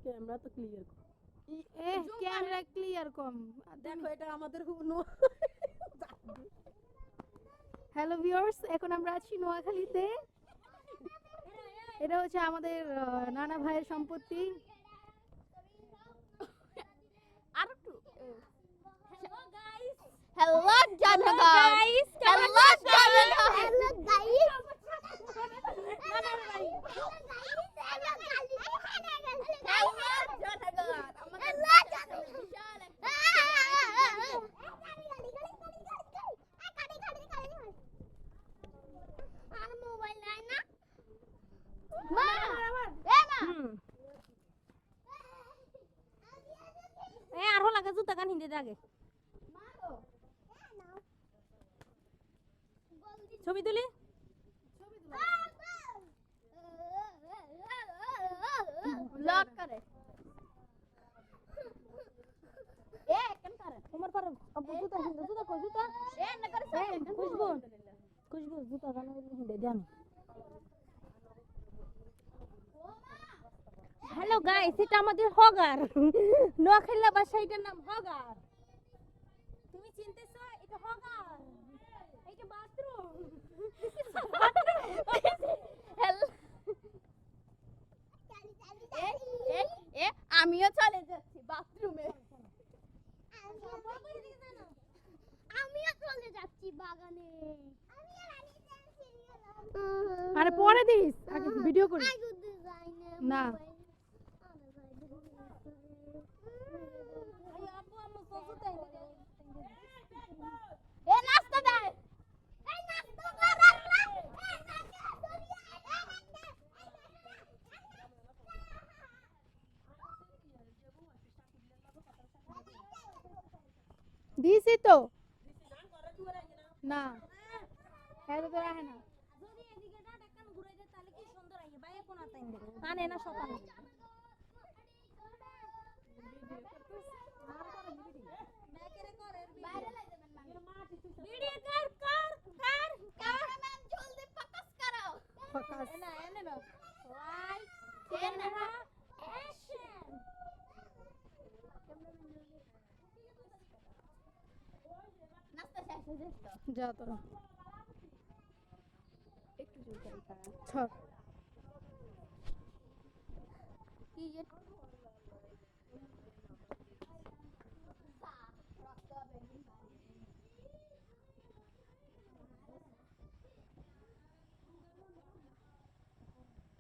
camera তো clear camera clear কম দেখো এটা আমাদের হ্যালো ভিউয়ার্স এখন আমরা আছি নোয়াখালীতে এটা হচ্ছে আমাদের নানা ভাইয়ের সম্পত্তি আর একটু হ্যালো গাইস হ্যালো গাইস আরো লাগে জুতা কান হিন্দে আগে ছবি তুলি ব্লগ করে এ কেন করে তোমার পারে আবু জুতা হিন্দে জুতা কো জুতা এ না করে খুশবু জুতা কান হিন্দে জানি হ্যালো গাইস এটা আমাদের হগার নোয়াখালী ভাষায় এটার নাম হগার তুমি চিনতেছো এটা হগার এটা বাথরুম আমিও চলে যাচ্ছি বাথরুমে আমিও চলে যাচ্ছি বাগানে আরে পরে দিস আগে ভিডিও করি না দিছি তো না এত তো রাখে না যদি এদিকে ঢাকান ঘুরে যায় তাহলে কি সুন্দর আইয়ে বাইরে কোন আতাইন দে কানে না সকালে ক্যামেরাম্যান জলদি ফোকাস করো ফোকাস না এনে না রাইট ক্যামেরা অ্যাকশন নাস্তা শেষ হয়ে যাচ্ছে যাও তোরা একটু জোরে ছাড় কি